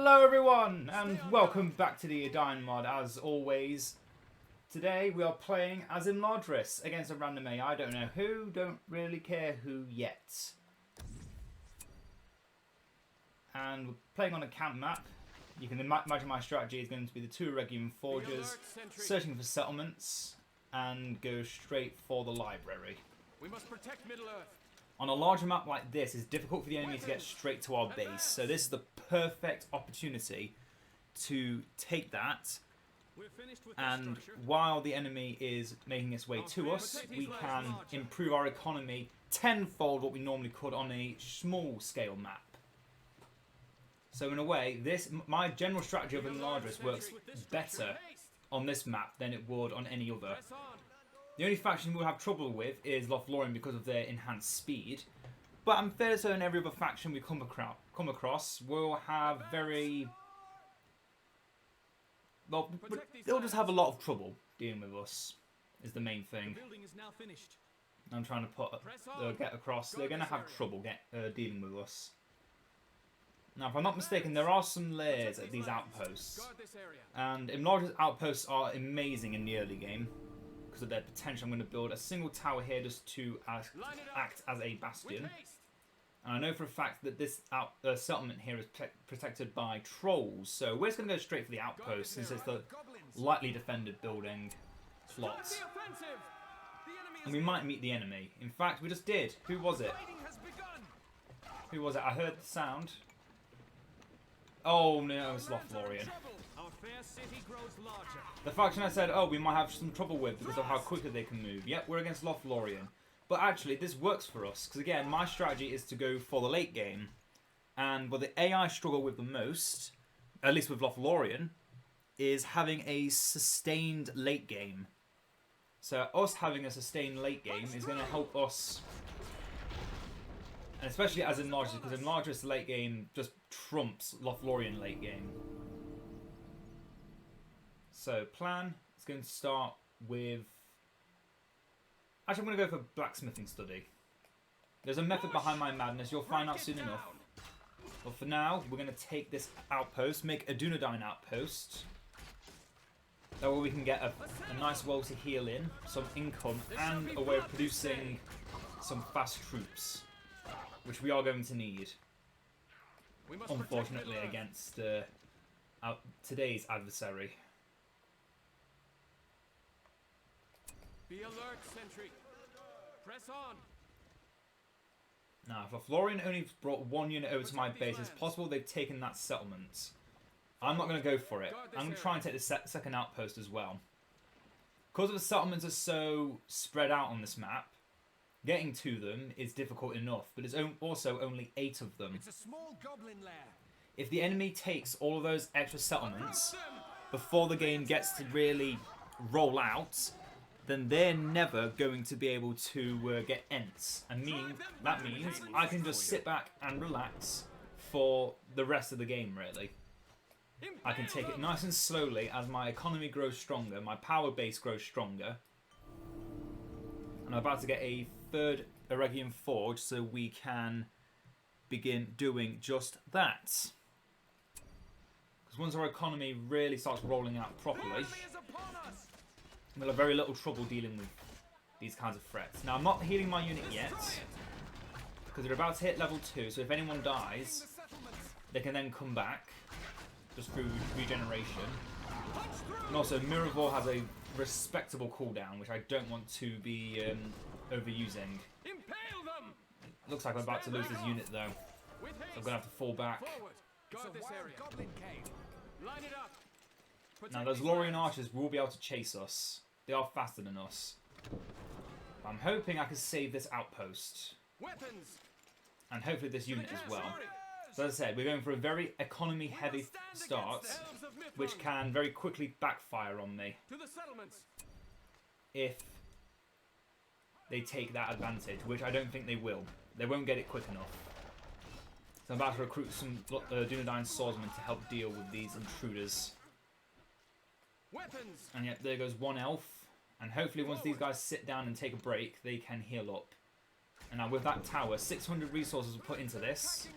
Hello everyone, and welcome back to the Edain Mod. As always, today we are playing as Imladris against a random AI. I don't know who, don't really care who yet. And we're playing on a camp map. You can imagine my strategy is going to be the two Edain forgers, searching for settlements, and go straight for the library. We must protect Middle-earth. On a larger map like this, it's difficult for the enemy to get straight to our base, so this is the perfect opportunity to take that, and while the enemy is making its way to us, we can improve our economy tenfold what we normally could on a small scale map. So in a way, my general strategy of Imladris works better on this map than it would on any other. The only faction we'll have trouble with is Lothlorien because of their enhanced speed. But I'm fairly certain every other faction we come across will have very... well, they'll just have a lot of trouble dealing with us, is the main thing. I'm trying to get across. They're going to have trouble dealing with us. Now, if I'm not mistaken, there are some layers at these outposts. And Imladris' outposts are amazing in the early game. Because of their potential, I'm going to build a single tower here just to act as a bastion. And I know for a fact that this settlement here is protected by trolls, so we're just going to go straight for the outpost since it's the lightly defended building slot. And we might meet the enemy. In fact, we just did. Who was it? Who was it? I heard the sound. Oh no, it was Lothlorien. The faction I said, oh, we might have some trouble with because of how quickly they can move. Yep, we're against Lothlorien. But actually, this works for us. Because again, my strategy is to go for the late game. And what the AI struggle with the most, at least with Lothlorien, is having a sustained late game. So us having a sustained late game is going to help us. And especially as Imladris, because Imladris late game just trumps Lothlorien late game. So, plan is going to start with... actually, I'm going to go for blacksmithing study. There's a method behind my madness, you'll find out soon enough. But for now, we're going to take this outpost, make a Dunedain outpost. That way we can get a nice well to heal in, some income, and a way of producing some fast troops. Which we are going to need. Unfortunately, against today's adversary. Be alert, sentry. Press on. Now, if Lothlorien only brought one unit over to my base, it's possible they've taken that settlement. I'm not going to go for it. I'm going to try and take the second outpost as well. Because the settlements are so spread out on this map, getting to them is difficult enough, but there's also only 8 of them. It's a small goblin lair. If the enemy takes all of those extra settlements before the game gets to really roll out, then they're never going to be able to get Ents. That means I can just sit back and relax for the rest of the game, really. I can take it nice and slowly as my economy grows stronger, my power base grows stronger. And I'm about to get a third Edain forge so we can begin doing just that. Because once our economy really starts rolling out properly, we'll have very little trouble dealing with these kinds of threats. Now, I'm not healing my unit yet, because they're about to hit level 2, so if anyone dies, they can then come back, just through regeneration. And also, Miravor has a respectable cooldown, which I don't want to be overusing. Looks like I'm about to lose this unit, though. So I'm going to have to fall back. Now, those Lothlorien archers will be able to chase us. They are faster than us. I'm hoping I can save this outpost. And hopefully this unit as well. So as I said, we're going for a very economy-heavy start, which can very quickly backfire on me if they take that advantage, which I don't think they will. They won't get it quick enough. So I'm about to recruit some Dunedain swordsmen to help deal with these intruders. And yet there goes one elf, and hopefully once these guys sit down and take a break, they can heal up. And now with that tower, 600 resources were put into this.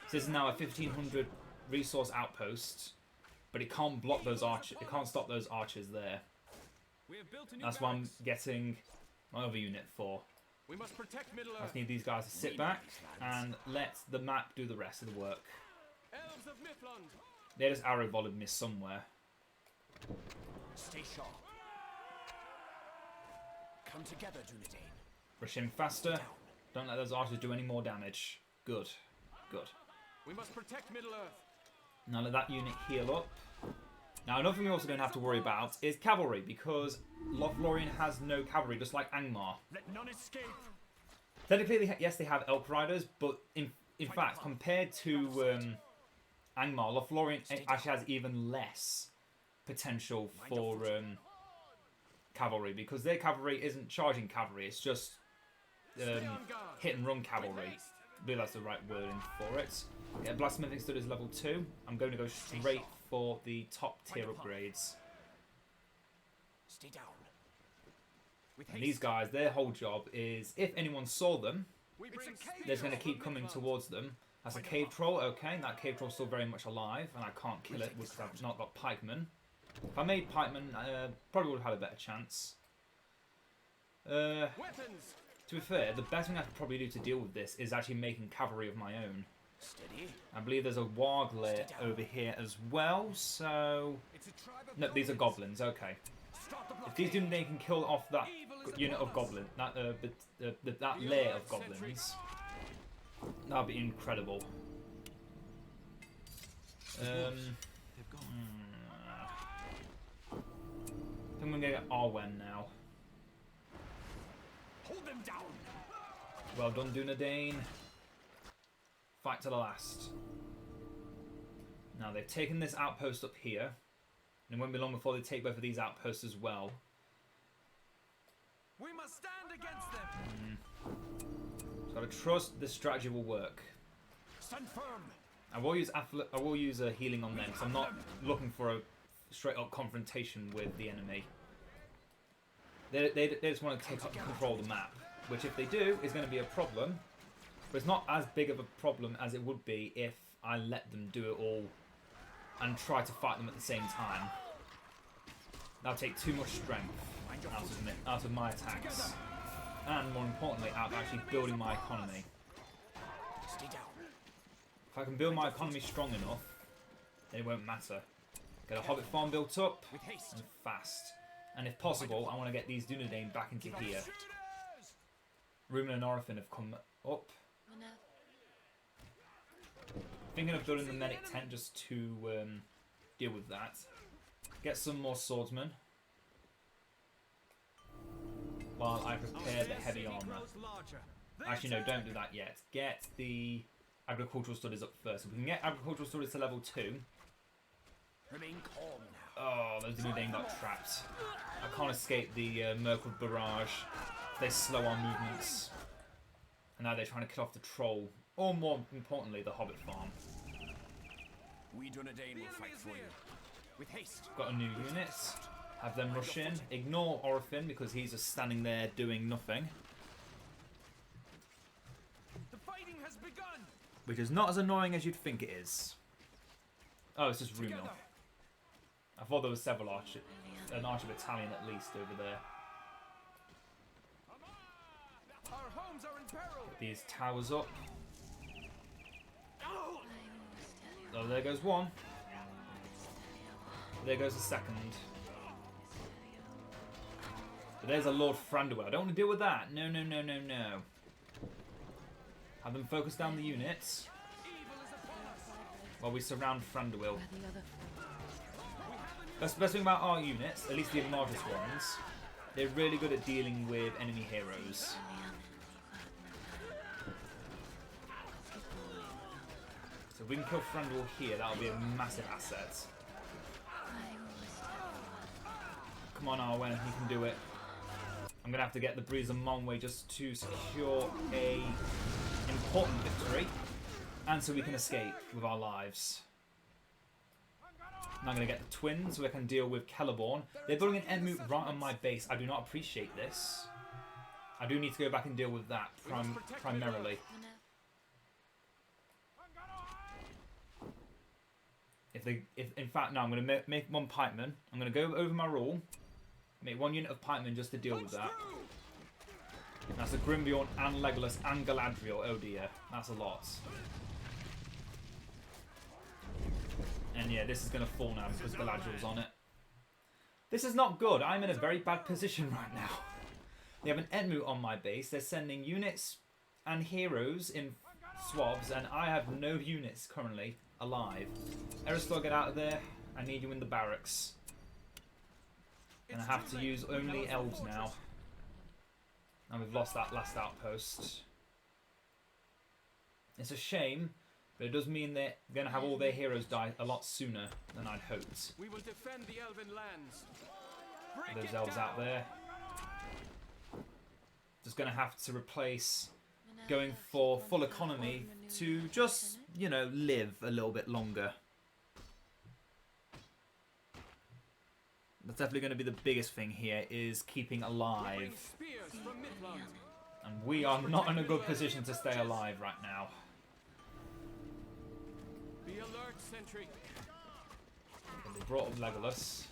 So this is now a 1500 resource outpost, but it can't block those archers. It can't stop those archers there. We have built a new That's what I'm barracks. getting my other unit for. We must protect Middle I Earth. just need these guys to sit back and let the map do the rest of the work. Elves of Mifflund. They just arrow volleyed me somewhere. Stay sharp. Come together, Dunedain. Rush in faster. Don't let those archers do any more damage. Good. Good. We must protect Middle Earth. Now let that unit heal up. Now another thing we also don't have to worry about is cavalry, because Lothlorien has no cavalry, just like Angmar. Let none escape. Technically, yes, they have elk riders, but in fact, compared to Angmar, Lothlorien actually has even less potential for cavalry, because their cavalry isn't charging cavalry, it's just hit and run cavalry. I believe that's the right wording for it. Yeah, blacksmithing stud is level 2. I'm going to go straight for the top tier upgrades. Stay down. With And these guys, their whole job is, if anyone saw them, We bring they're going to keep coming towards them. That's a cave troll, okay, that cave troll's still very much alive, and I can't kill it because I've not got pikemen. If I made pikemen, probably would have had a better chance. weapons. To be fair, the best thing I could probably do to deal with this is actually making cavalry of my own. Steady. I believe there's a warg lair over here as well, so... It's a tribe of No, these are goblins, okay. Start the If these do, they can kill off that Evil is unit of upon us. goblin, that lair of goblins. That'd be incredible. I think we're going to get Arwen now. Hold them down. Well done, Dunedain. Fight to the last. Now they've taken this outpost up here, and it won't be long before they take both of these outposts as well. We must stand against them. So I trust this strategy will work. Stand firm. I will use a healing on them, because I'm not looking for a straight up confrontation with the enemy. They just want to take up control of the map, which if they do is going to be a problem. But it's not as big of a problem as it would be if I let them do it all and try to fight them at the same time. That'll take too much strength out of my attacks. And more importantly, out of actually building my economy. Stay down. If I can build my economy strong enough, then it won't matter. Get a hobbit farm built up With haste. and fast. And if possible, I want to get these Dunedain back into here. Rumen and Orphan have come up. Thinking of building the medic tent just to deal with that. Get some more swordsmen while I prepare the heavy armor. Actually, no, don't do that yet. Get the agricultural studies up first. If we can get agricultural studies to level 2. Remain calm now. Oh, those Dunedain got trapped. I can't escape the Merkwood barrage. They slow our movements. And now they're trying to kill off the troll. Or more importantly, the hobbit farm. We Dunedain will fight for you. With haste. Got a new unit. Have them rush in. Ignore Orphan because he's just standing there doing nothing. The fighting has begun. Which is not as annoying as you'd think it is. Oh, it's just Rumil. Together. I thought there was several an archer battalion at least over there. Our homes are in peril. Get these towers up. Oh, there goes one. There goes the second. But there's a Lord Thranduil. I don't want to deal with that. No, no, no, no, no. Have them focus down the units while we surround Thranduil. That's the best thing about our units, at least the Imladris ones. They're really good at dealing with enemy heroes. So if we can kill Thranduil here, that'll be a massive asset. Come on, Arwen, you can do it. I'm gonna have to get the Breeze of Monway just to secure a important victory, and so we can escape with our lives. Now I'm gonna get the twins so I can deal with Celeborn. They're building an Enmoot right on my base. I do not appreciate this. I do need to go back and deal with that primarily. If in fact, no, I'm going to make one pikeman. I'm going to go over my rule. Make one unit of pikemen just to deal with that. That's a Grimbeorn and Legolas and Galadriel. Oh dear, that's a lot. And yeah, this is going to fall now because Galadriel's on it. This is not good. I'm in a very bad position right now. They have an Entmoot on my base. They're sending units and heroes in swabs, and I have no units currently alive. Eristor, get out of there. I need you in the barracks. And I have to use only elves now. And we've lost that last outpost. It's a shame, but it does mean they're going to have all their heroes die a lot sooner than I'd hoped. We will defend the elven lands. Those elves out there. Just going to have to replace going for full economy to just, you know, live a little bit longer. That's definitely going to be the biggest thing here, is keeping alive. And we are not in a good position to stay alive right now. Be alert, sentry. And they brought up Legolas.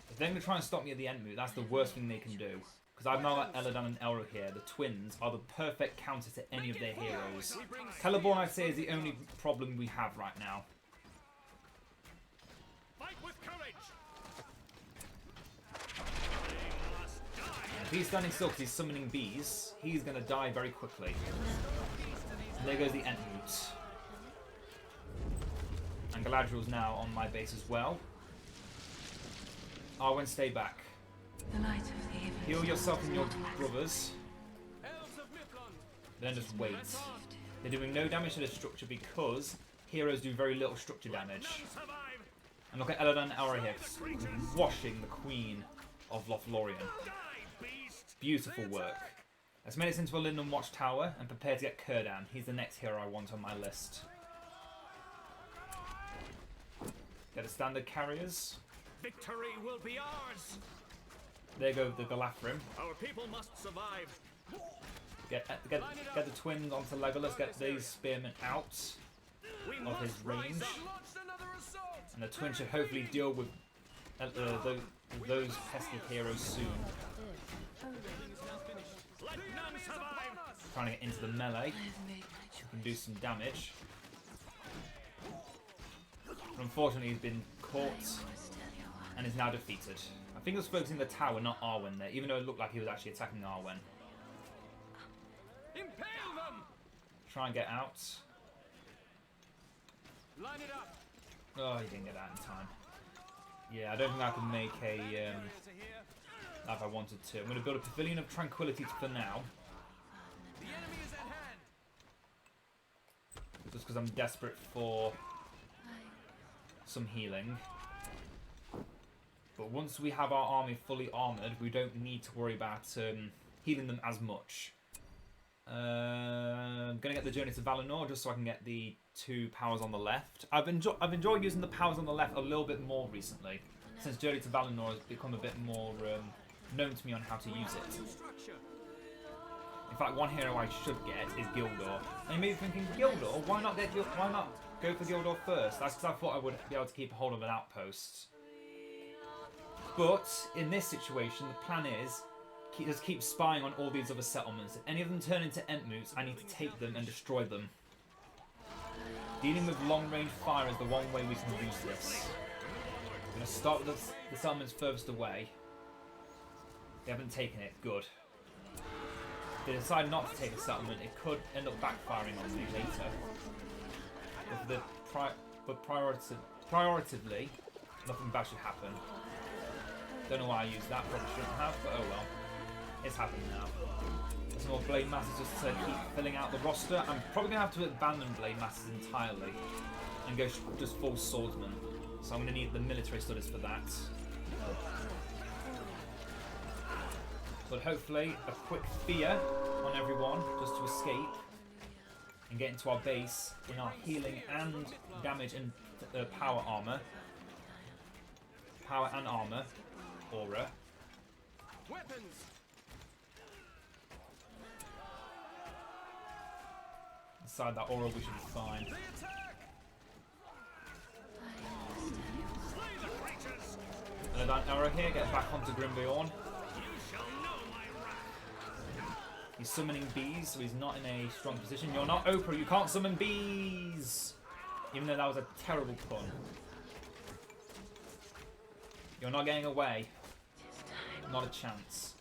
If they're going to try and stop me at the Entmoot, that's the worst thing they can do. Because I've now got Elladan and Elro here. The twins are the perfect counter to any of their heroes. Celeborn, I'd say, is the only problem we have right now. Fight with courage. If he's standing still because he's summoning bees, he's going to die very quickly. And there goes the Entmoot. And Galadriel's now on my base as well. Arwen, stay back. The light of the evening. Heal yourself and your brothers. Elves of Midland. Then just wait. They're doing no damage to the structure because heroes do very little structure damage. And look at Elladan and Elro here, washing the Queen of Lothlorien. Beautiful work. Let's make it into a Linden Watchtower and prepare to get Círdan. He's the next hero I want on my list. Get the standard carriers. Victory will be ours. There go the Galadriel. Our people must survive. Get the twins onto Legolas. Get these spearmen out of his range. And the twins should hopefully deal with those pesky heroes soon. Let none survive. Trying to get into the melee. Can do some damage. But unfortunately, he's been caught and is now defeated. I think he was focusing the tower, not Arwen there, even though it looked like he was actually attacking Arwen. Impale them. Try and get out. Line it up. Oh, he didn't get out in time. Yeah, I don't think I can make a if I wanted to. I'm going to build a Pavilion of Tranquility for now. The enemy is at hand. Just because I'm desperate for some healing. But once we have our army fully armoured, we don't need to worry about healing them as much. I'm going to get the Journey to Valinor just so I can get the 2 powers on the left. I've enjoyed using the powers on the left a little bit more recently, since Journey to Valinor has become a bit more known to me on how to use it. In fact, one hero I should get is Gildor. And you may be thinking, Gildor? Why not go for Gildor first? That's because I thought I would be able to keep a hold of an outpost. But in this situation, the plan is just keep spying on all these other settlements. If any of them turn into Entmoots, I need to take them and destroy them. Dealing with long-range fire is the one way we can use this. I'm going to start with the settlements furthest away. They haven't taken it. Good. If they decide not to take a settlement, it could end up backfiring on me later. But prioritatively, nothing bad should happen. Don't know why I used that, probably shouldn't have, but oh well. It's happened now. Some more Blade Masters just to keep filling out the roster. I'm probably going to have to abandon Blade Masters entirely and go just full Swordsman. So I'm going to need the military studies for that. But hopefully a quick fear on everyone just to escape and get into our base in our healing and damage and power armor. Power and armor aura. Weapons. Inside that aura we should be fine. They attack. Another arrow here, get back onto Grimbeorn. He's summoning bees, so he's not in a strong position. You're not Oprah, you can't summon bees! Even though that was a terrible pun. You're not getting away. Not a chance.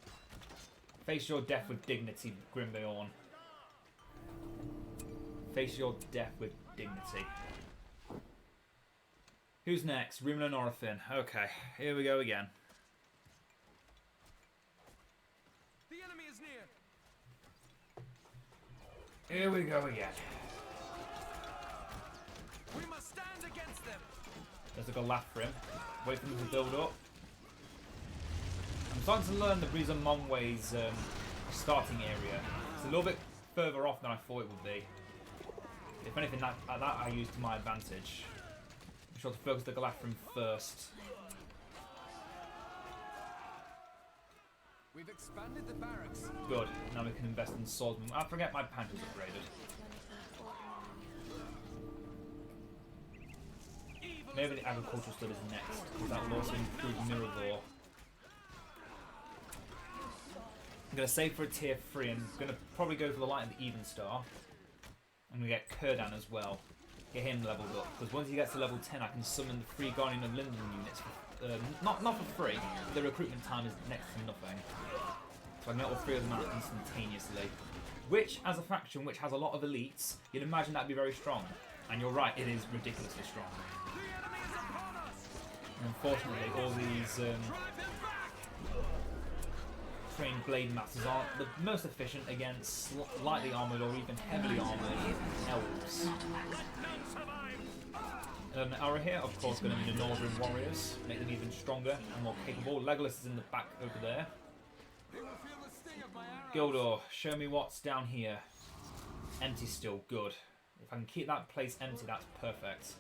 Face your death with dignity, Grimbeorn. Face your death with dignity. Who's next? Rumen and Orifin. Okay, here we go again. The enemy is near. Here we go again. We must stand against them. There's a Lothlorien. Wait for them to build up. I'm starting to learn the Breeza Monway's starting area. It's a little bit further off than I thought it would be. If anything, that I use to my advantage. I'm sure to focus the Lothlorien first. We've expanded the barracks. Good. Now we can invest in swordsmen. I forget my Panther's upgraded. Maybe the agricultural stud is next, because that will also improve Mirador. I'm going to save for a tier 3 and I'm going to probably go for the Light of the Even Star. I'm going to get Kurdan as well. Get him leveled up, because once he gets to level 10 I can summon the 3 Guardian of Linden units. Not for free, the recruitment time is next to nothing. So I can get all 3 of them out instantaneously. Which, as a faction which has a lot of elites, you'd imagine that'd be very strong. And you're right, it is ridiculously strong. And unfortunately, all these trained blade masters aren't the most efficient against lightly armoured or even heavily armoured elves. And an arrow here, of course, going to be the Northern Warriors, make them even stronger and more capable. Legolas is in the back over there. Gildor, show me what's down here. Empty still, good. If I can keep that place empty, that's perfect.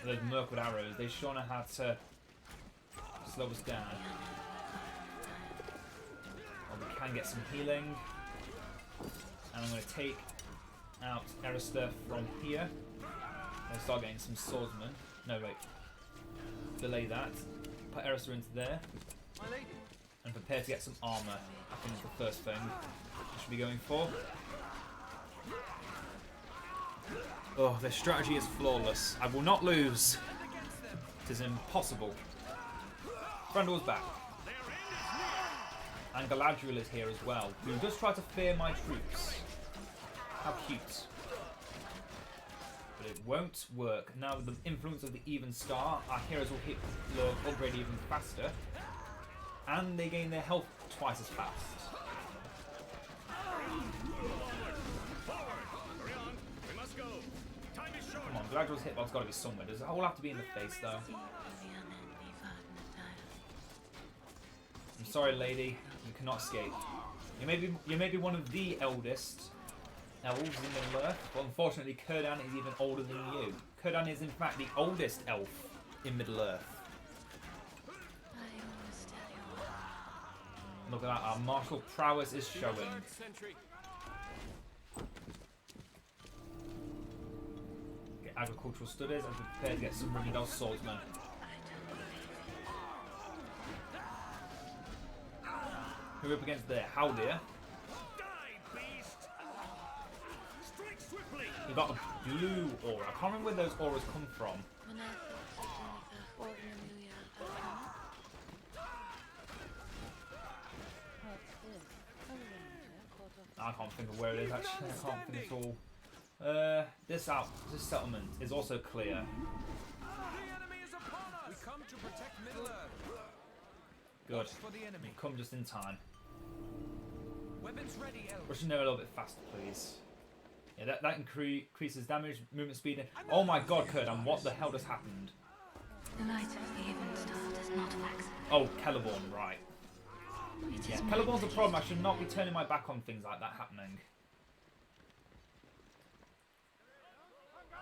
Those Mirkwood arrows, they sure know how to slow us down. Well, we can get some healing. And I'm going to take out Arista from here. I'll start getting some swordsmen. No, wait. Delay that. Put Arista into there. And prepare to get some armour. I think is the first thing I should be going for. Oh, their strategy is flawless. I will not lose. It is impossible. Thranduil's back. And Galadriel is here as well, who does try to fear my troops. How cute. But it won't work. Now with the influence of the Even Star, our heroes will hit the upgrade even faster. And they gain their health twice as fast. Come on, Galadriel's hitbox got to be somewhere. Does it all have to be in the face though? I'm sorry, lady. You cannot escape. You may be one of the eldest elves in Middle-earth, but unfortunately Kurdan is even older than you. Kurdan is in fact the oldest elf in Middle-earth. Look at that, our martial prowess is showing. Get agricultural studies and prepare to get some Rivendell swordsmen. Who are up against there? Haldir. You got a blue aura. I can't remember where those auras come from. I can't think of where it is actually. I can't think at all. This settlement is also clear. We come to protect Middle-earth. Good. For the enemy. You've come just in time. Weapons ready, elves. Rush in there a little bit faster, please. Yeah, that increases damage, movement speed. Oh my god, Kurdan, what the hell just happened? The light of the Even Star does not access. Oh, Celeborn, right. Yeah, Celeborn's the problem. I should not be turning my back on things like that happening.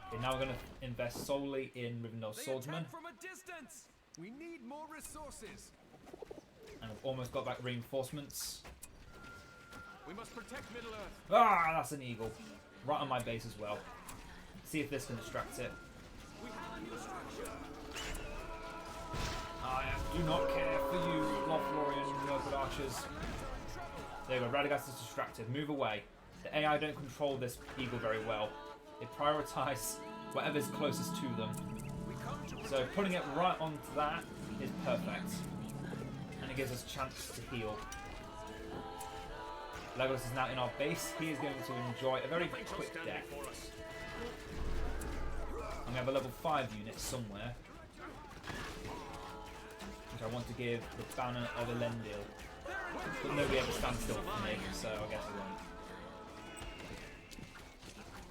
Okay, now we're going to invest solely in Rivendell swordsmen. From a distance. We need more resources. And we've almost got back reinforcements. We must protect Middle-earth. Ah, that's an eagle. Right on my base as well. See if this can distract it. We have a new structure. I Do not care for you, Lothlorien Noble Archers. There you go, Radagast is distracted. Move away. The AI don't control this eagle very well. They prioritise whatever's closest to them. So putting it right onto that is perfect. And it gives us a chance to heal. Legolas is now in our base. He is going to enjoy a very quick death. And we have a level 5 unit somewhere, which I want to give the Banner of Elendil. But nobody ever stands still for me, so I guess I won't.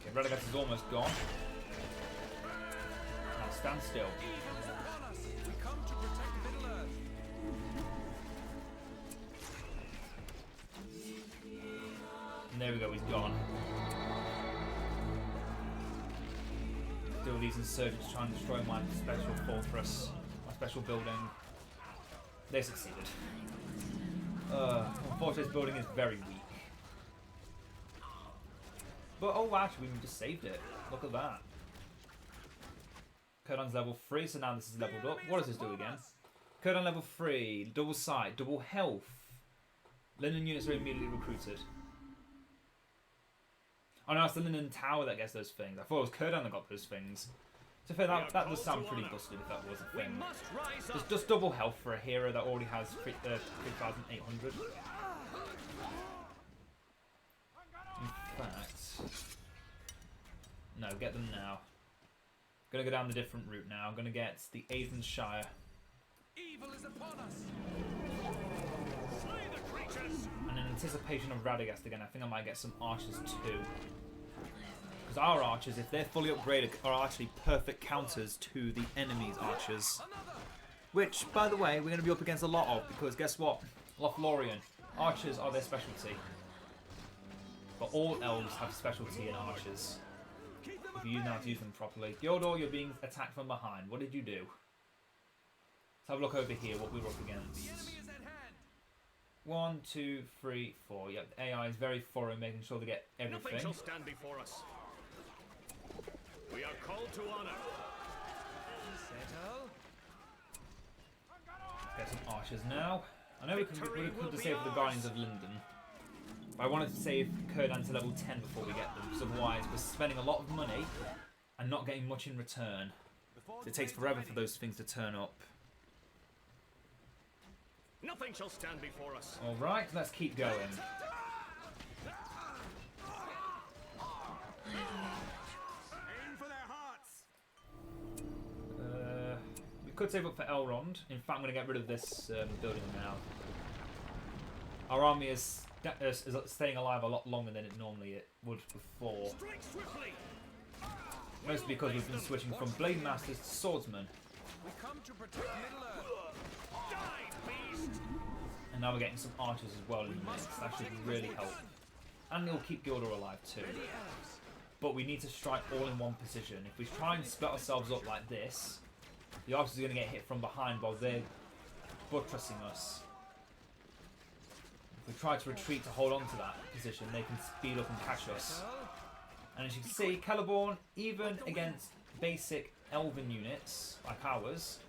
Okay, Radagast is almost gone. Now stand still. We come to protect Middle-earth. And there we go, he's gone. Still these insurgents trying to destroy my special fortress, my special building. They succeeded. Unfortunately, this building is very weak. But oh, actually, we just saved it. Look at that. Kurdan's level 3, so now this is leveled up. What does this do again? Kurdan level 3, double sight, double health. Linen units are immediately recruited. Oh no, it's the Linen Tower that gets those things. I thought it was Kurdan that got those things. To fair, that does sound pretty busted if that was a thing. Just double health for a hero that already has 3,800. In fact... No, get them now. Gonna go down the different route now. I'm gonna get the Edain Shire. Evil is upon us. Slay the creatures! And in anticipation of Radagast again, I think I might get some archers too. Because our archers, if they're fully upgraded, are actually perfect counters to the enemy's archers. Which, by the way, we're going to be up against a lot of, because guess what? Lothlorien. Archers are their specialty. But all elves have specialty in archers. If you know how to use them properly. Gyldor, you're being attacked from behind. What did you do? Let's have a look over here, what we were up against. 1, 2, 3, 4. Yep, the AI is very thorough, making sure they get everything. Nothing shall stand before us. We are called to honor. Settle. Get some archers now. I know we could disable the Guardians of Linden, but I wanted to save Kurdan to level 10 before we get them, because otherwise we're spending a lot of money and not getting much in return. So it takes forever for those things to turn up. Nothing shall stand before us. Alright, let's keep going. Aim for their hearts. We could save up for Elrond. In fact, I'm going to get rid of this building now. Our army is staying alive a lot longer than it normally would before. Strike swiftly. Mostly because we've been switching from Blade Masters to Swordsmen. We come to protect Middle-earth. Die, beast. And now we're getting some archers as well in the mix. That should really help. And it'll keep Gyldor alive too. But we need to strike all in one position. If we try and split ourselves up like this, the archers are going to get hit from behind while they're buttressing us. If we try to retreat to hold on to that position, they can speed up and catch us. And as you can see, Celeborn, even against basic elven units like ours,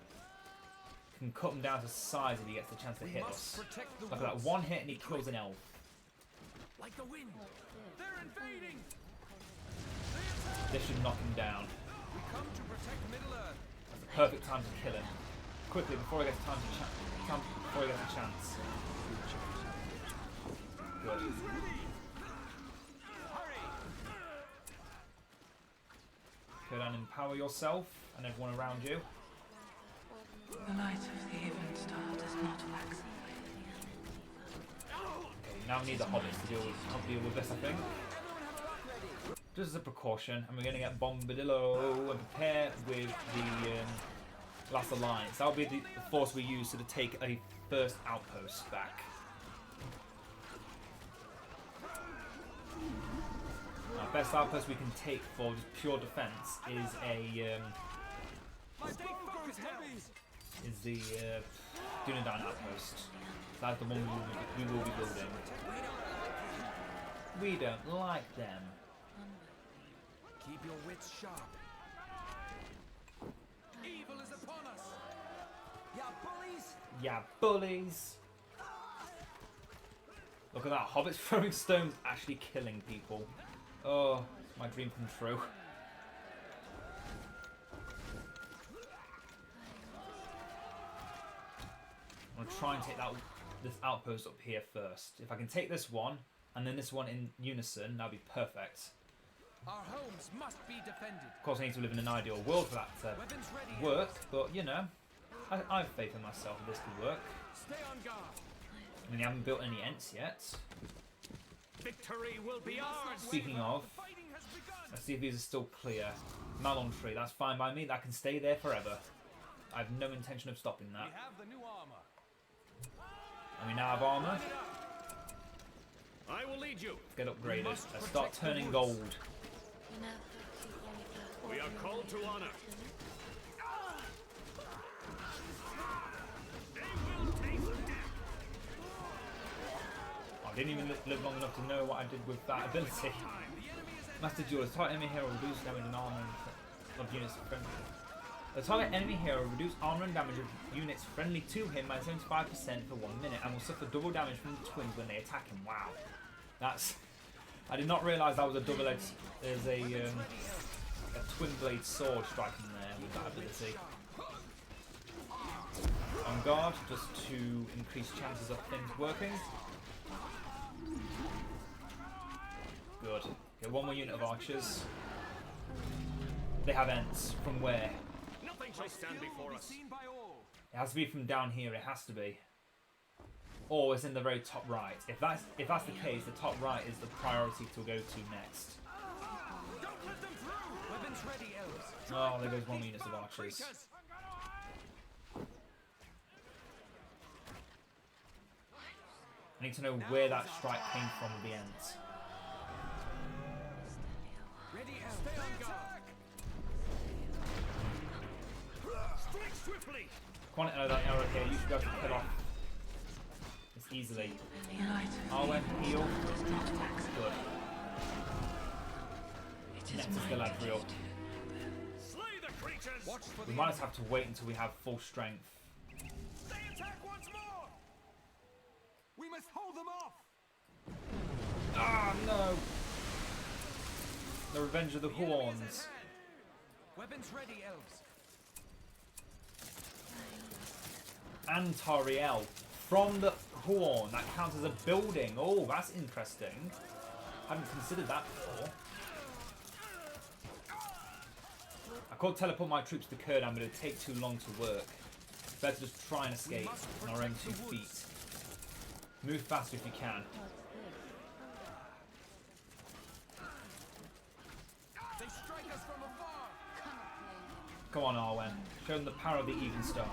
can cut them down to size if he gets the chance to hit us. Look at that, one hit and he kills an elf. Like the wind. They're invading. This should knock him down. We come to protect Middle-earth. That's the perfect time to kill him. Quickly, before he gets before he gets a chance. Good. Kurdan, empower yourself and everyone around you. The light of the even star does not wax. Okay, now we need the hobbits to deal with this, I think. Just as a precaution, and we're going to get Bombadillo and prepare with the last alliance. That'll be the force we use to take a first outpost back. Our best outpost we can take for just pure defense is the Dunedain outpost. That's the one we will be building. We don't like them. Keep your wits sharp. Evil is upon us. Ya bullies, Yeah, bullies. Look at that. Hobbits throwing stones actually killing people. Oh, it's my dream come true. I'm going to try and take this outpost up here first. If I can take this one, and then this one in unison, that'd be perfect. Our homes must be defended. Of course, I need to live in an ideal world for that to Weapons ready. work, but you know, I have faith in myself that this could work. Stay on guard. I mean, I haven't built any Ents yet. Victory will be ours. Speaking of, Fighting has begun. let's see if these are still clear. Malon tree, that's fine by me. That can stay there forever. I have no intention of stopping that. We have the new armor. And we now have armor. I will lead you. Get upgraded. must Let's start protect the turning woods. gold. We are called to honor. I didn't even live long enough to know what I did with that ability. Master Duelist, target enemy hero reduce damage and armor of units friendly. The target enemy hero will reduce armor and damage of units friendly to him by 75% for 1 minute and will suffer double damage from the twins when they attack him. Wow. That's... I did not realise that was a double-edged... There's a twin blade sword striking there with that ability. On guard, just to increase chances of things working. Good. Okay, one more unit of archers. They have Ents. From where? Nothing shall stand before us. It has to be from down here, it has to be. Or it's in the very top right. If that's the case, the top right is the priority to go to next. Don't let them through. Weapons ready, elves. Oh, there goes one unit of archers. I need to know where that strike came from with the Ents. Ready, elves. Stay on guard. Strike swiftly. Quantity of that arrow here, you should be able to cut off this easily. The light of the Arwen, event heal. star does not wax. Good. It Next is is my Galadriel. duty to Slay the creatures. Watch for We the might just have to wait until we have full strength. They attack once more. We must hold them off. Ah, no! The Revenge of the Huorns. Weapons ready, elves. Antariel. From the Huorn. That counts as a building. Oh, that's interesting. Hadn't considered that before. I could teleport my troops to Kurdan, but it'd take too long to work. Better just try and escape on our own 2 feet. Move faster if you can. They strike us from afar. Come on, Arwen. Show them the power of the Even Star.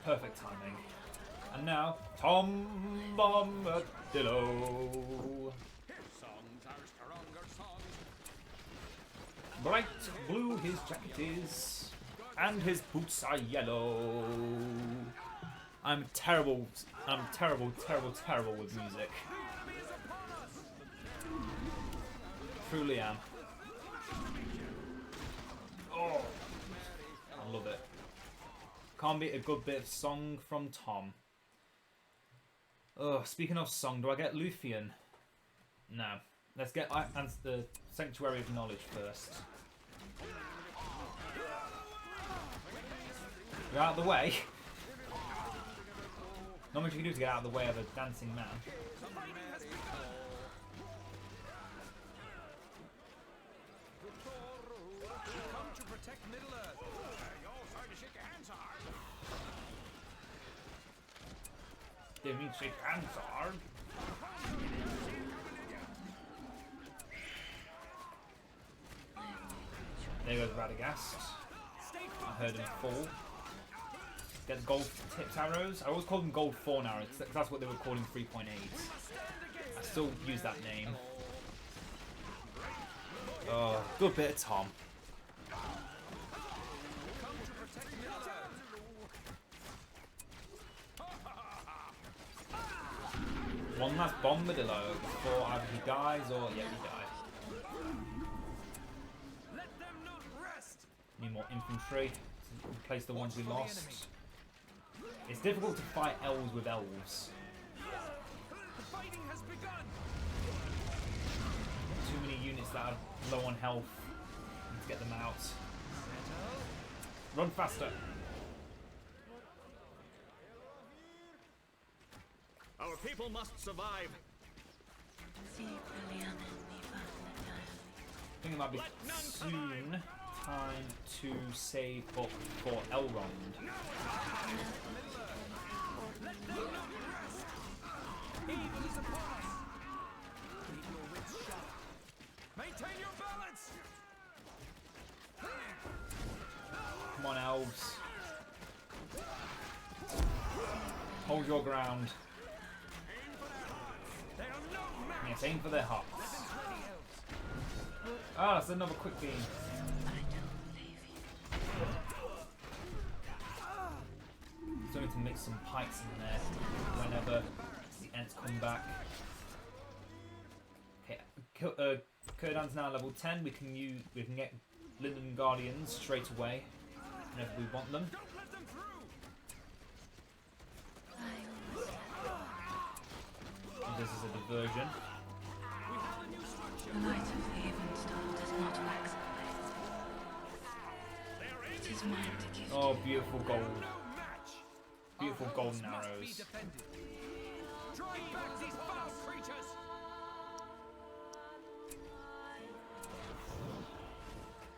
Perfect timing. And now, Tom Bombadillo. Songs are stronger songs. Bright blue his jacket is, and his boots are yellow. I'm terrible with music. Truly am. Oh, I love it. Can't beat a good bit of song from Tom. Oh, speaking of song, do I get Lothlorien? No. Let's get the Sanctuary of Knowledge first. You're out of the way. Not much you can do to get out of the way of a dancing man. Come to protect Middle Earth. You're all sorry to shake your hands hard. Didn't mean to shake hands hard. There goes Radagast. I heard him fall. Get gold tipped arrows. I always call them gold fawn arrows because that's what they were called in 3.8. I still use that name. Oh, good bit of Tom. One last Bombadillo before either he dies or yeah, he died. Let them not rest. infantry to replace the ones we lost. It's difficult to fight elves with elves. The fighting has begun. Too many units that are low on health. Need to get them out. Run faster. Our people must survive. See Brilliant me I think it might be soon time to save up for Elrond. Evil is upon us. Keep your wits sharp. Maintain your balance. Come on, elves. Hold your ground. They are no match. Yes, aim for their hearts. Ah, that's another quick beam. I don't believe you. So we need to mix some pikes in there whenever the Ents come back. Okay, Kurdan's now level 10. We can get Linden Guardians straight away whenever we want them. Don't let them through. And this is a diversion. We have a new structure. The light of the even star does not wax away. It is mine to give Oh, to you. beautiful gold. No match. Beautiful Our golden homes must be arrows. defended. Drive back these foul creatures.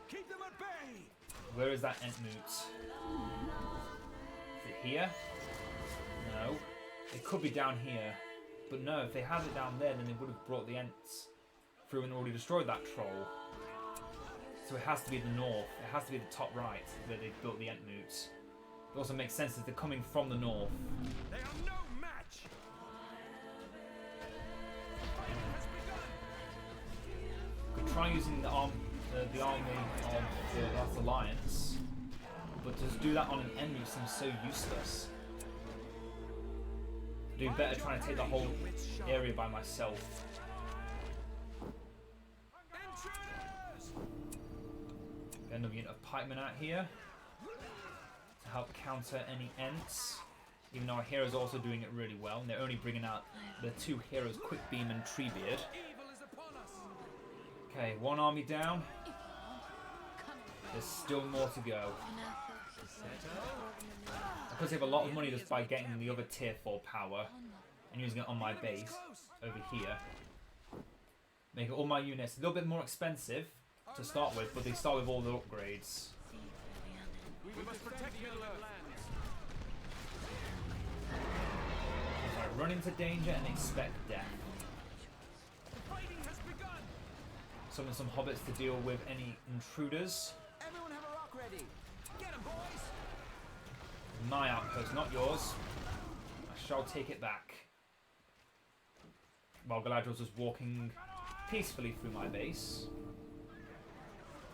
Keep them at bay. Where is that Entmoot? Is it here? No. It could be down here. But no, if they had it down there, then they would have brought the Ents through and already destroyed that troll. So it has to be the north. It has to be the top right where they built the Entmoots. It also makes sense that they're coming from the north. They are no match. Fighting has begun. Could try using the army of the Last Alliance, but to do that on an Entmoot seems so useless. Do better trying to take the whole area by myself. Intruders. Get another unit of pikemen out here to help counter any Ents. Even though our heroes are also doing it really well, and they're only bringing out the two heroes, Quickbeam and Treebeard. Evil is upon us. Okay, one army down. There's still more to go. I could save a lot of money just by getting the other tier 4 power and using it on my base over here. Make all my units a little bit more expensive to start with, but they start with all the upgrades. We must protect Middle Earth. So run into danger and expect death. The fighting has begun. Summon some hobbits to deal with any intruders. Everyone have a rock ready. Get 'em, boys. My outpost, not yours. I shall take it back. While Galadriel's just walking peacefully through my base.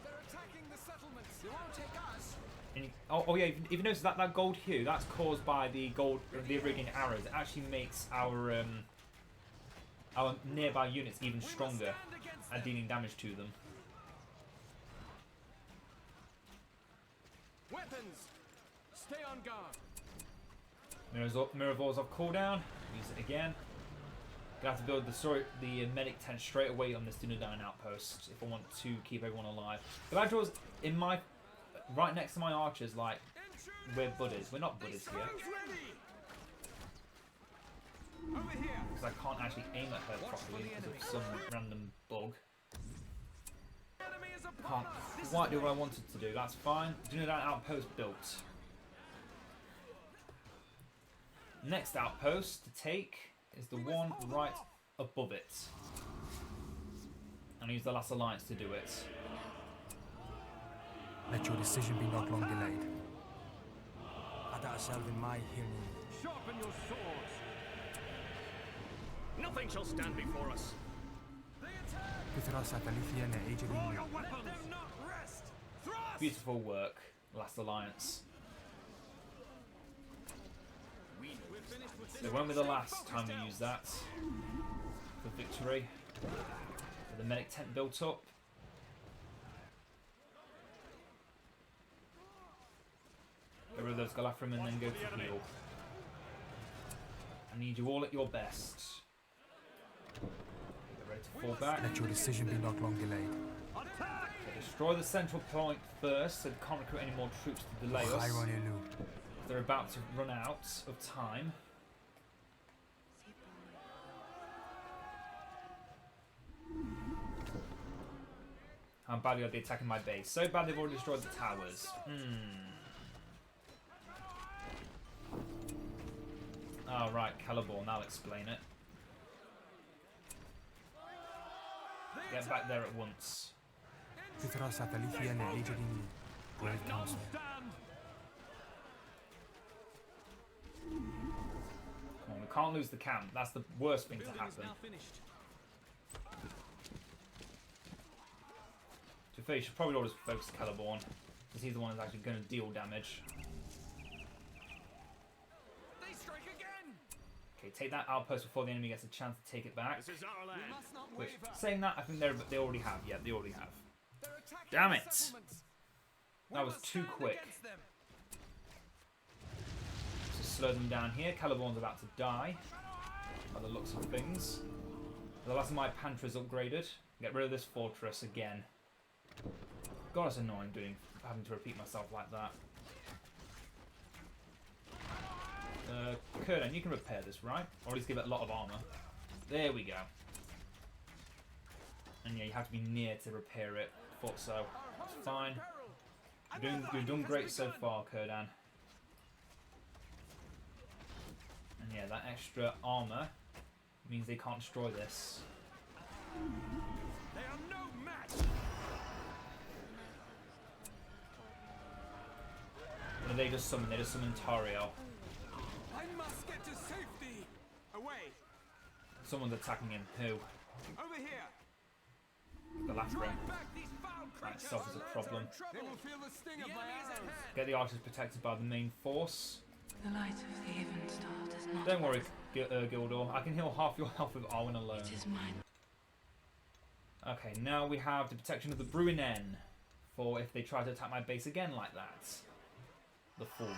They're attacking the settlements. They won't take us. And oh yeah, if you notice that gold hue, that's caused by the irrigating arrows. It actually makes our nearby units even stronger at dealing damage to them. Weapons. Stay on guard. Miravol's off cooldown. Use it again. Gonna have to build the medic tent straight away on this Dunedain outpost if I want to keep everyone alive. Galadriel's in my right next to my archers, like we're buddies. We're not buddies here Ready. Over here. because I can't actually aim at her properly because of some random bug. Enemy is upon Can't us. quite do what I wanted to do. That's fine. Dunedain outpost built. Next outpost to take is the one right above it. And use the Last Alliance to do it. Let your decision be not long delayed. Ada asal in my hearing. Sharpen your swords. Nothing shall stand before us. They attack. Kithras at Alithia ne age Draw your of weapons. Let them not rest. Thrust. Beautiful work, Last Alliance. We're finished with this. So when was the last time we used that for victory? With the medic tent built up. Galafrim and then go to heal. I need you all at your best. Get ready to fall back. Let your decision be not long delayed. Okay, destroy the central point first so they can't recruit any more troops to delay us. They're about to run out of time. How badly are they attacking my base? So bad they've already destroyed the towers. Oh, right, Celeborn, I'll explain it. Get back there at once. Come on, we can't lose the camp. That's the worst thing to happen. To be fair, you should probably always focus Celeborn, because he's the one that's actually going to deal damage. Okay, take that outpost before the enemy gets a chance to take it back. Which, saying that, I think they already have. Yeah, they already have. Damn it! That was too quick. So slow them down here. Celeborn's about to die, by the looks of things. The last of my Panthers upgraded. Get rid of this fortress again. God, it's annoying having to repeat myself like that. Kurdan, you can repair this, right? Or at least give it a lot of armor. There we go. And yeah, you have to be near to repair it. Thought so. It's fine. You've done great so far, Kurdan. And yeah, that extra armor means they can't destroy this. They are no match. What do they just summon? They just summon Tauriel. I must get to safety. Away. Someone's attacking him. Who? Over here. The last ring. Back these foul That creatures. solves a problem. They will feel the sting of my arrows. Get the archers protected by the main force. The light of the even star does not. Don't worry, Gildor. I can heal half your health with Arwen alone. It is mine. Okay, now we have the protection of the Bruinen for if they try to attack my base again like that. The fools.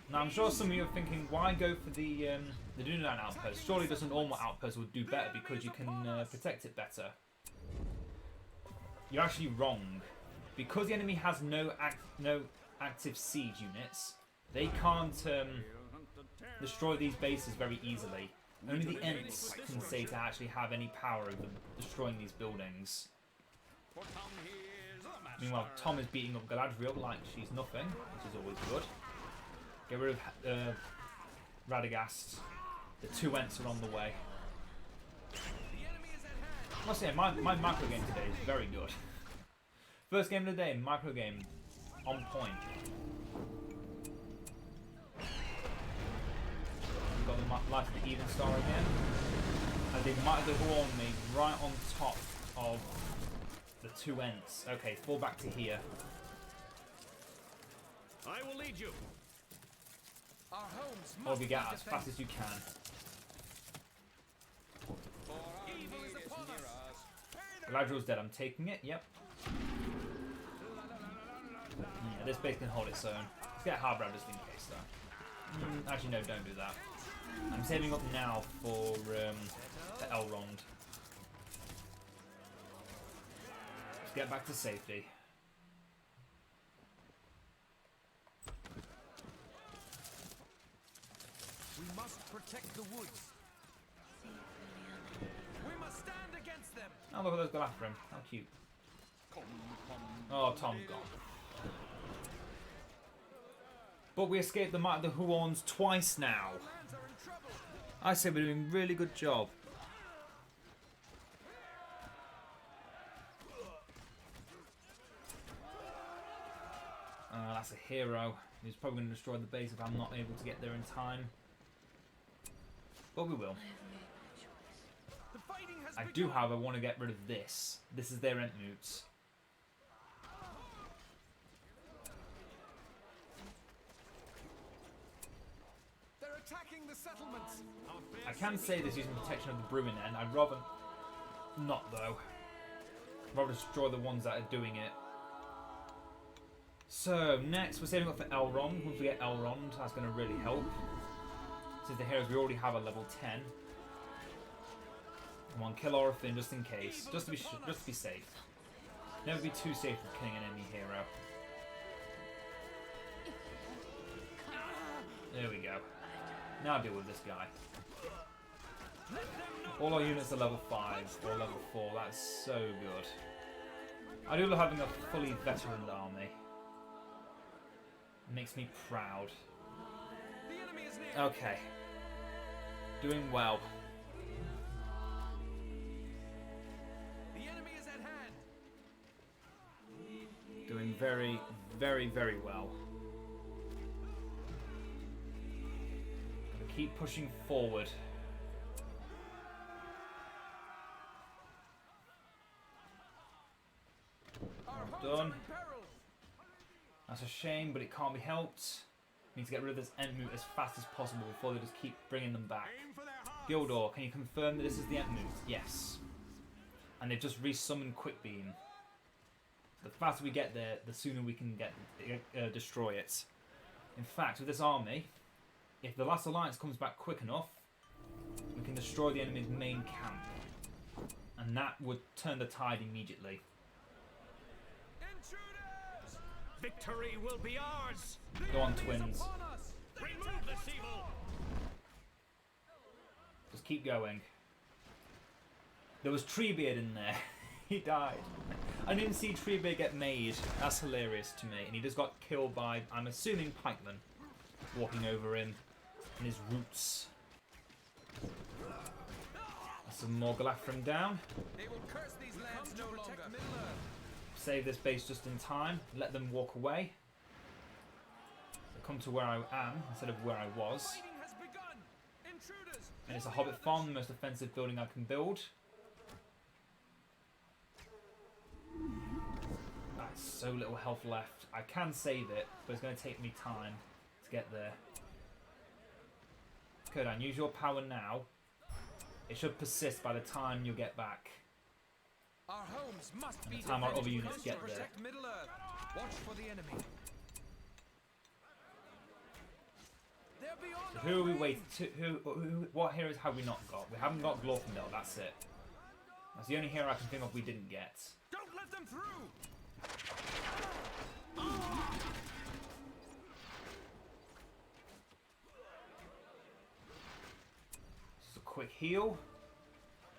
Now I'm sure some of you are thinking, why go for the Dunedain outpost? Surely just a normal outpost would do better because you can protect it better. You're actually wrong. Because the enemy has no active siege units, they can't destroy these bases very easily. Only the Ents can say to actually have any power over destroying these buildings. Meanwhile, Tom is beating up Galadriel like she's nothing, which is always good. Get rid of Radagast. The two Ents are on the way. I must say, my macro game today is very good. First game of the day, micro game on point. We've got the light of the Edain Star again. And they might have warned me right on top of the two Ents. Okay, fall back to here. I will lead you. Our homes Or must we be get out as defended. fast as you can. Evil is upon us. Galadriel's dead, I'm taking it, yep. Yeah, this base can hold its own. Let's get Harbrow just in case though. Actually no, don't do that. I'm saving up now for Elrond. Let's get back to safety. We must protect the woods. We must stand against them. Oh, look at those Galafrim. How cute. Oh, Tom's gone. But we escaped the might of the Huorns twice now. Lands are in trouble. I say we're doing a really good job. That's a hero. He's probably going to destroy the base if I'm not able to get there in time. But we will. The fighting has I begun. do, however, want to get rid of this. This is their Entmoots. They're attacking the settlements. I can say this using protection of the Bruinen. I'd rather not though. Rather destroy the ones that are doing it. So next we're saving up for Elrond. Once we get Elrond, that's going to really help. Since the heroes we already have a level 10. Come on, kill Orphan just in case, just to be safe. Never be too safe with killing an enemy hero. There we go. Now deal with this guy. All our units are level 5 or level 4. That's so good. I do love having a fully veteran army. It makes me proud. Okay. Doing well. The enemy is at hand. Doing very, very, very well. Gotta keep pushing forward. Done. That's a shame, but it can't be helped. Need to get rid of this Entmoot as fast as possible before they just keep bringing them back. Gildor, can you confirm that this is the Entmoot? Yes. And they've just resummoned Quickbeam. The faster we get there, the sooner we can get destroy it. In fact, with this army, if the last alliance comes back quick enough, we can destroy the enemy's main camp. And that would turn the tide immediately. Intruders! Victory will be ours! Go on, twins. Remove this evil! Just keep going. There was Treebeard in there. He died. I didn't see Treebeard get made. That's hilarious to me. And he just got killed by, I'm assuming, pikemen. Walking over him and his roots. Some more Galafrim down. They will curse these lands no longer. Save this base just in time. Let them walk away. So come to where I am instead of where I was. Fighting has begun. Intruders. And it's a Hobbit farm, the most offensive building I can build. That's so little health left. I can save it, but it's going to take me time to get there. Kodan, use your power now. It should persist by the time you get back. Our homes must be the time our defended. other units Coast get to protect Middle Earth. Watch for the enemy. They're beyond So who are we waiting to? What heroes have we not got? We haven't got Glorfindel, that's it. That's the only hero I can think of we didn't get. Don't let them through. Just a quick heal.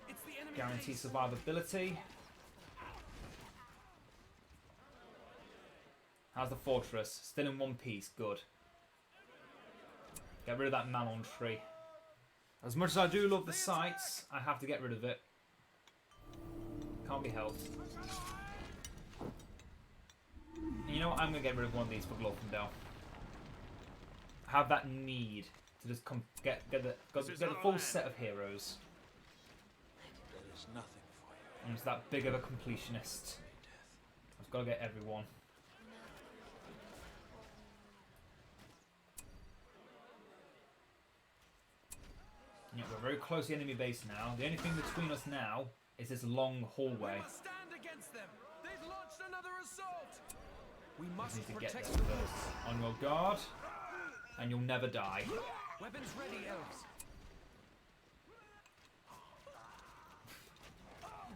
It's the enemy. Guarantee survivability. How's the fortress? Still in one piece. Good. Get rid of that Malon tree. As much as I do love the sights, I have to get rid of it. Can't be helped. And you know what? I'm going to get rid of one of these for Glorfindel. I have that need to just come get the full set of heroes. There is nothing for you. I'm just that big of a completionist. I've got to get everyone. Yeah, we're very close to the enemy base now. The only thing between us now is this long hallway. We must stand against them. They've launched another assault. We I must need to get there protect the first. On your guard, and you'll never die. Weapons ready, elves.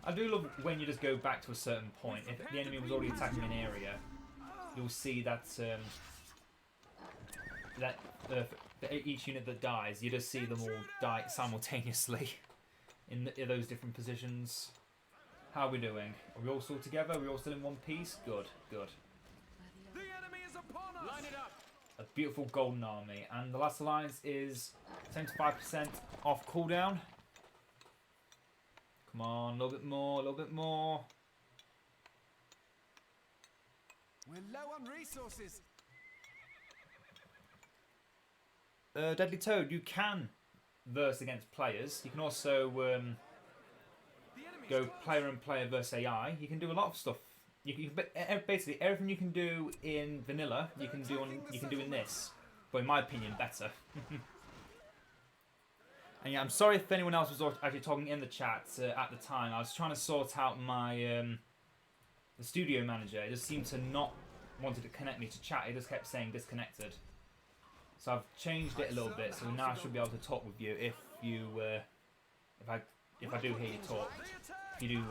I do love when you just go back to a certain point. If the enemy was already attacking an area, you'll see that for each unit that dies, you just see them all die simultaneously in those different positions. How are we doing? Are we all still together? Are we all still in one piece? Good, good. The enemy is upon us. Line it up. A beautiful golden army. And the last alliance is 75% off cooldown. Come on, a little bit more, a little bit more. We're low on resources. Deadly Toad, you can verse against players. You can also go player and player versus AI. You can do a lot of stuff. You can basically everything you can do in vanilla, you can do in this. But in my opinion, better. And yeah, I'm sorry if anyone else was actually talking in the chat at the time. I was trying to sort out my the studio manager. It just seemed to not wanted to connect me to chat. It just kept saying disconnected. So I've changed it a little bit, so now I should be able to talk with you if you if I do hear you talk. If you do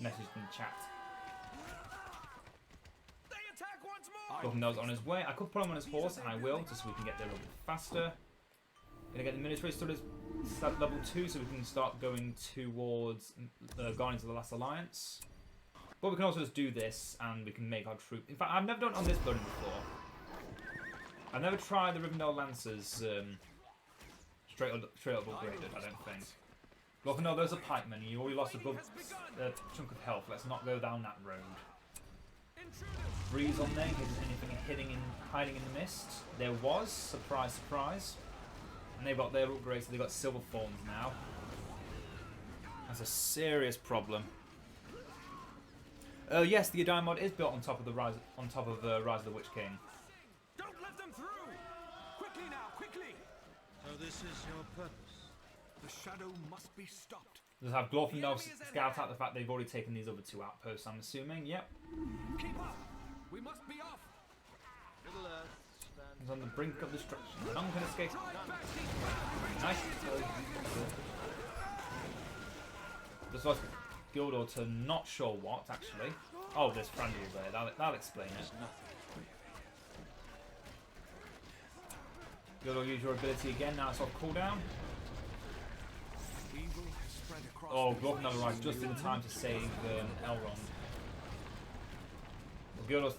message in the chat. Glorfindel's on his way. I could put him on his horse, and I will, just so we can get there a little bit faster. Gonna get the military studies at level 2, so we can start going towards Guardians of the Last Alliance. But we can also just do this, and we can make our troop. In fact, I've never done it on this building before. I've never tried the Rivendell Lancers straight up upgraded, I don't think. Glorfindel, those are pikemen. You already lost a good chunk of health. Let's not go down that road. Breeze on there in case there's anything hiding in the mist. There was. Surprise, surprise. And they've got their upgrades, so they've got silver thorns now. That's a serious problem. Yes, the Edain Mod is built on top of the Rise of the Witch King. Don't let them through! Quickly now, quickly! So this is your purpose. The shadow must be stopped. Just have Glorfindel scout out the fact they've already taken these other 2 outposts, I'm assuming. Yep. Keep up! We must be off! Little Earth stands. He's on the brink of destruction. None can escape. Nice. This was Gildor to not sure what, actually. Oh, there's Frandil there. That'll explain it. Gildor, use your ability again. Now it's off cooldown. Oh, Glorfindel arrives just in time to save Elrond. Well, Gildor's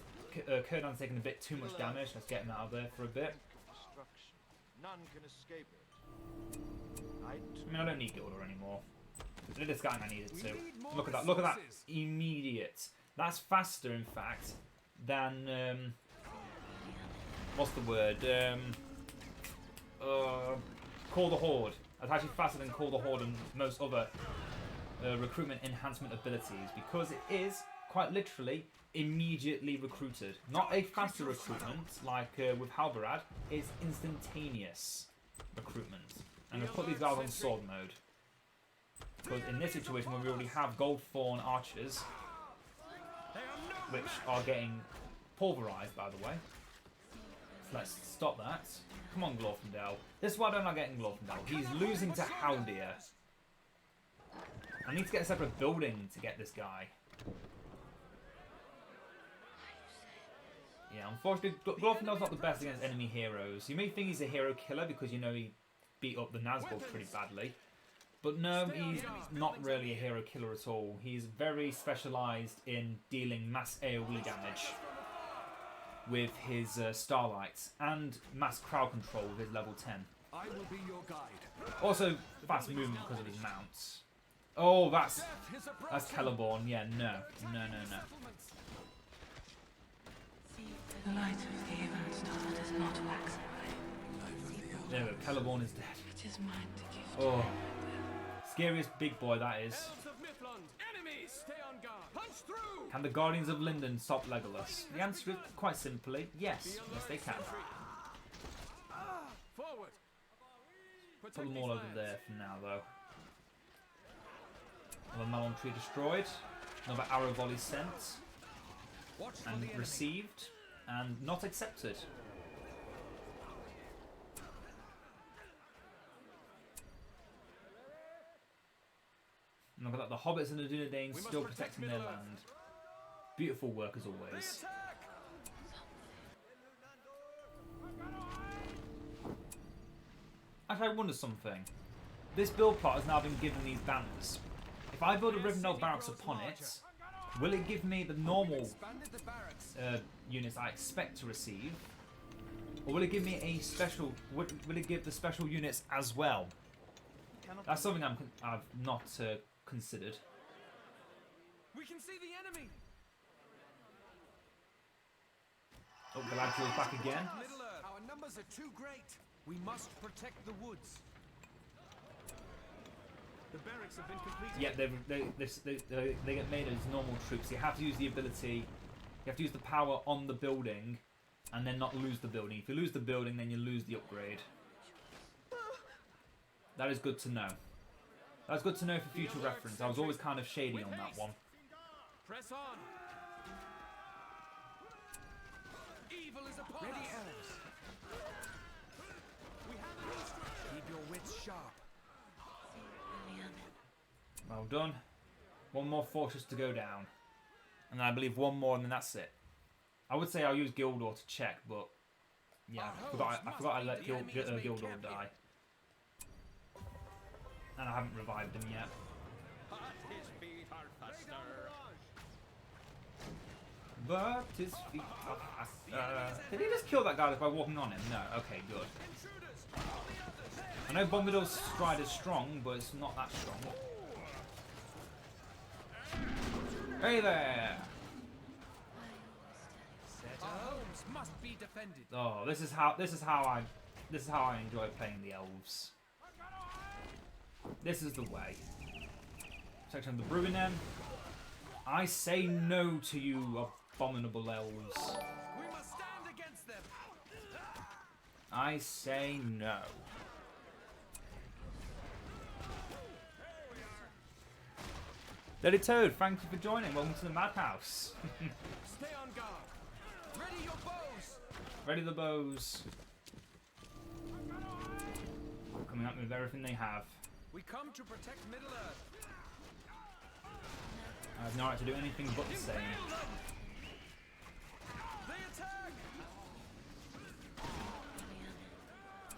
Círdan's taking a bit too much damage. Let's get him out of there for a bit. Destruction. None can escape it. Night. I mean, I don't need Gildor anymore. I did this guy and I needed to. Look at that. Look at that. Immediate. That's faster, in fact, than... what's the word? Call the Horde. That's actually faster than Call the Horde and most other recruitment enhancement abilities, because it is, quite literally, immediately recruited. Not a faster recruitment, like with Halbarad. It's instantaneous recruitment. I'm going to put these guys on sword mode. Because in this situation, where we already have Goldthorn archers, which are getting pulverized, by the way. So let's stop that. Come on, Glorfindel. This is why I don't like getting Glorfindel. He's losing to Haldir. I need to get a separate building to get this guy. Yeah, unfortunately, Glorfindel's not the best against enemy heroes. You may think he's a hero killer because you know he beat up the Nazgul pretty badly. But no, he's not really a hero killer at all. He's very specialised in dealing mass AoE damage with his Starlights and mass crowd control with his level 10. I will be your guide. Also, fast movement because of his mounts. Oh, that's Celeborn. Yeah, no. The light of the even star does not wax away. There we go. Celeborn is dead. It is mine to give. Oh, scariest big boy that is. Elves of Mithlond, enemies, stay on guard. Punch through. Can the Guardians of Linden stop Legolas? The answer is quite simply yes. Yes, they can. Forward. Put them all over there for now, though. Another melon tree destroyed. Another arrow volley sent. And received. And not accepted. And look at that, the hobbits and the Dunedain still protecting their land. Beautiful work as always. Actually, I wonder something. This build plot has now been given these banners. If I build a Rivendell barracks upon it, will it give me the normal units I expect to receive? Or will it give me a special... Will it give the special units as well? That's something I've not considered. We can see the enemy. Oh, Galadriel's back again. Middle Earth. Our numbers are too great. We must protect the woods. The barracks have been completed. Yeah, they get made as normal troops. You have to use the ability. You have to use the power on the building, and then not lose the building. If you lose the building, then you lose the upgrade. That is good to know. That's good to know for future reference. I was always kind of shady on that one. Press on. Evil is upon Ready, us. elves. We have an instruction. Keep your wits sharp. Well done. One more fortress to go down. And then I believe one more and then that's it. I would say I'll use Gildor to check, but yeah, I forgot I let Gildor die. And I haven't revived him yet. His feet are faster. But his feet are faster. Did he just kill that guy just by walking on him? No. Okay, good. Intruders. All the others. I know Bombadil's stride is strong, but it's not that strong. Hey there! Our homes must be defended. Oh, this is how I enjoy playing the elves. This is the way. Section of the Bruinen. I say no to you, abominable elves. We must stand against them. I say no. Lady Toad, thank you for joining. Welcome to the Madhouse. Stay on guard. Ready your bows. Ready the bows. Coming up with everything they have. We come to protect Middle Earth. I have no right to do anything but the same. Impale them. They attack.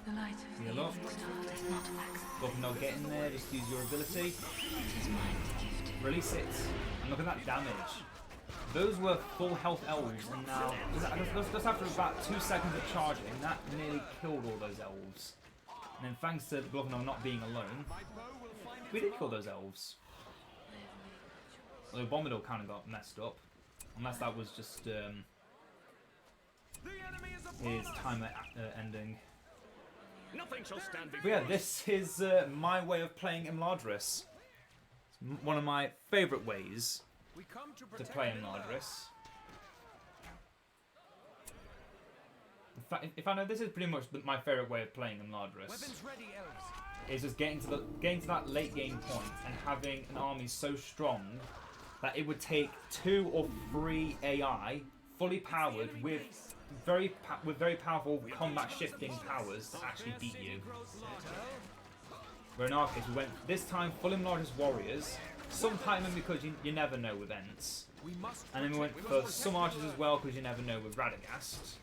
The light of the Heal up. evening star does not wax. But not get in there, just use your ability. It is mine to gift. Release it. And look at that damage. Those were full health elves, and now, just after about 2 seconds of charging, that nearly killed all those elves. And then thanks to Governor not being alone, we did kill those elves. Although Bombadil kind of got messed up. Unless that was just The enemy is upon his us. timer ending. Nothing shall stand But before yeah, us. this is my way of playing Imladris. It's one of my favourite ways We come to to protect play Middle Earth. Imladris. In fact, if I know, this is pretty much my favourite way of playing Imladris. Weapons ready, elves. Is just getting to that late game point and having an army so strong that it would take 2 or 3 AI fully powered with very powerful combat shifting powers to actually beat you. Where in our case we went this time full Imladris warriors, some timing because you never know with Ents, We must and then we went for some archers as well because you never know with Radagast,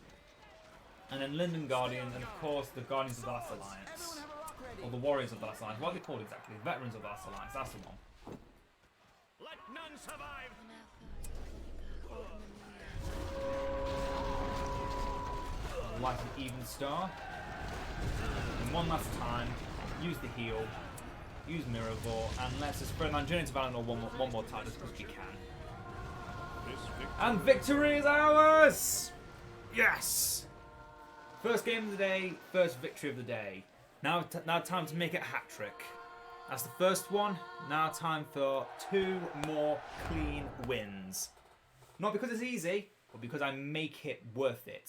and then Linden Guardian, and of course the Guardians of the Last Alliance. Or the Warriors of the Last Alliance. What are they called exactly? Veterans of the Last Alliance. That's the one. Let none survive. Light an even star. And one last time, use the heal, use Miravor, and let's just spread my journey to Valinor one more time just because we can. And victory is ours! Yes! First game of the day, first victory of the day. Now time to make it a hat trick. That's the first one. Now time for 2 more clean wins. Not because it's easy, but because I make it worth it.